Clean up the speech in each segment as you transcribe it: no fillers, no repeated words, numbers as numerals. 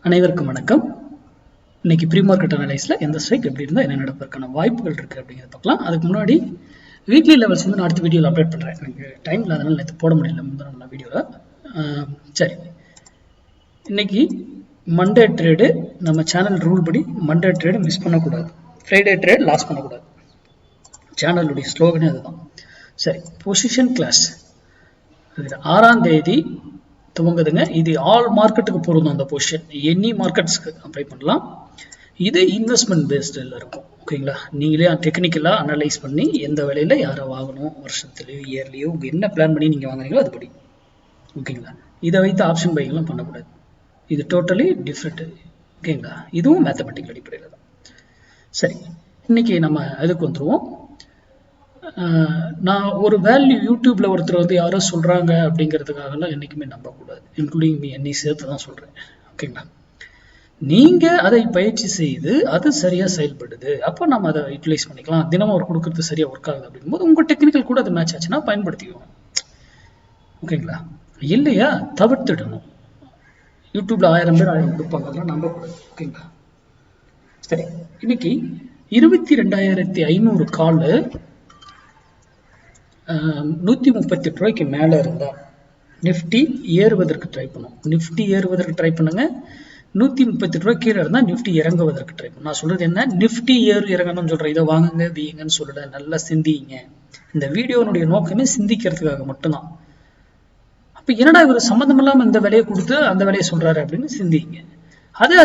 அனைவருக்கும் வணக்கம். இன்னைக்கு ப்ரீ மார்க்கெட் அனலைஸ்ல எந்த ஸ்ட்ரைக் எப்படி இருந்தால் என்ன நடப்பதற்கான வாய்ப்புகள் இருக்கு அப்படிங்கிறத பார்க்கலாம். அதுக்கு முன்னாடி வீக்லி லெவல்ஸ் வந்து நான் அடுத்த வீடியோவில் அப்டேட் பண்ணுறேன். எனக்கு டைம் இல்லாதனால நேற்று போட முடியல முந்தின வீடியோவில். சரி, இன்னைக்கு மண்டே ட்ரேடு நம்ம சேனல் ரூல் படி மண்டே ட்ரேடு மிஸ் பண்ணக்கூடாது, ஃப்ரைடே ட்ரேட் லாஸ் பண்ணக்கூடாது. சேனலுடைய ஸ்லோகனே அதுதான். சரி, பொசிஷன் கிளாஸ் 6ஆம் தேதி துவங்குதுங்க. இது ஆல் மார்க்கெட்டுக்கு பொருந்தும். அந்த பொசிஷன் எனி மார்க்கெட்ஸ்க்கு அப்ளை பண்ணலாம். இது இன்வெஸ்ட்மெண்ட் பேஸ்டில் இருக்கும். ஓகேங்களா, நீங்களே டெக்னிக்கலாக அனலைஸ் பண்ணி எந்த வேலையில் யாரை வாங்கணும், வருஷத்துலையோ இயர்லையோ உங்கள் என்ன பிளான் பண்ணி நீங்கள் வாங்குறீங்களோ அதுபடி. ஓகேங்களா, இதை வைத்து ஆப்ஷன் பையெல்லாம் பண்ணக்கூடாது. இது டோட்டலி டிஃப்ரெண்ட். ஓகேங்களா, இதுவும் மேத்தமெட்டிக்கல் அடிப்படையில் தான். சரி, இன்னைக்கு நம்ம அதுக்கு வந்துடுவோம். நான் ஒரு வேல்யூ யூடியூப்ல ஒருத்தர் வந்து யாரோ சொல்றாங்க அப்படிங்கிறதுக்காகலாம் என்றைக்குமே நம்பக்கூடாது. இன்க்ளூடிங் மீ, என்னை சேர்த்து தான் சொல்றேன். ஓகேங்களா, நீங்க அதை பயிற்சி செய்து அது சரியா செயல்படுது, அப்போ நம்ம அதை யூட்டிலைஸ் பண்ணிக்கலாம். தினமும் அவர் கொடுக்கறது சரியா ஒர்க் ஆகுது அப்படிங்கும்போது உங்க டெக்னிக்கல் கூட அது மேட்ச் ஆச்சுன்னா பயன்படுத்திக்குவோம். ஓகேங்களா, இல்லையா தவிர்த்துடணும். யூடியூப்ல 1000 பேர் 1000 கொடுப்பாங்க, அதெல்லாம் நம்பக்கூடாது. ஓகேங்களா, சரி, இன்னைக்கு 22,500 கால் 138 ரூபாய்க்கு மேலே இருந்தால் நிஃப்டி ஏறுவதற்கு ட்ரை பண்ணும். நிஃப்டி ஏறுவதற்கு ட்ரை பண்ணுங்க. 138 ரூபாய் கீழே இருந்தால் நிஃப்டி இறங்குவதற்கு ட்ரை பண்ணும். நான் சொல்றது என்ன, நிஃப்டி இறங்கணும்னு சொல்றேன். இதை வாங்குங்க வீங்கன்னு சொல்லல, நல்லா சிந்திங்க. இந்த வீடியோனுடைய நோக்கமே சிந்திக்கிறதுக்காக மட்டும்தான். அப்போ என்னடா இவர் சம்மந்தம் இல்லாமல் இந்த விலையை கொடுத்து அந்த விலையை சொல்றாரு அப்படின்னு சிந்திங்க. அது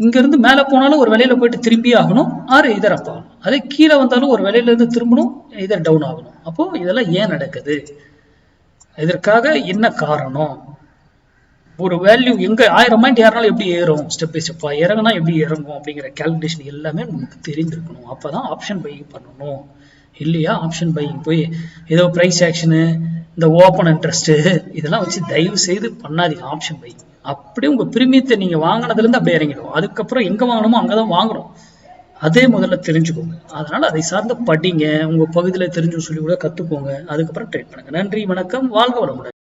இங்க இருந்து மேல போனாலும் ஒரு விலையில போயிட்டு திரும்பி ஆகணும், ஆறு இதர் அப் ஆகணும். அதே கீழே வந்தாலும் ஒரு விலையில இருந்து திரும்பணும், இதர் டவுன் ஆகணும். அப்போ இதெல்லாம் ஏன் நடக்குது, இதற்காக என்ன காரணம், ஒரு வேல்யூ எங்க 1000 பாயிண்ட் ஏறினாலும் எப்படி ஏறும், ஸ்டெப் பை ஸ்டெப்பா இறங்கினா எப்படி இறங்கும் அப்படிங்கிற கால்குலேஷன் எல்லாமே நமக்கு தெரிந்திருக்கணும். அப்பதான் ஆப்ஷன் பையிங் பண்ணணும். இல்லையா ஆப்ஷன் பையிங் போய் ஏதோ பிரைஸ் ஆக்ஷனு, இந்த ஓப்பன் இன்ட்ரெஸ்ட் இதெல்லாம் வச்சு தயவு செய்து பண்ணாதீங்க. ஆப்ஷன் பையிங் அப்படியே உங்க பிரீமியத்தை நீங்க வாங்கினதுல இருந்து அப்படியே இறங்கிடும். அதுக்கப்புறம் எங்க வாங்கணுமோ அங்கதான் வாங்குறோம். அதே முதல்ல தெரிஞ்சுக்கோங்க. அதனால அதை சார்ந்து படிங்க, உங்க பகுதியில் தெரிஞ்சு சொல்லி கூட கத்துக்கோங்க. அதுக்கப்புறம் ட்ரேட் பண்ணுங்க. நன்றி, வணக்கம், வாழ்க வளமுடன்.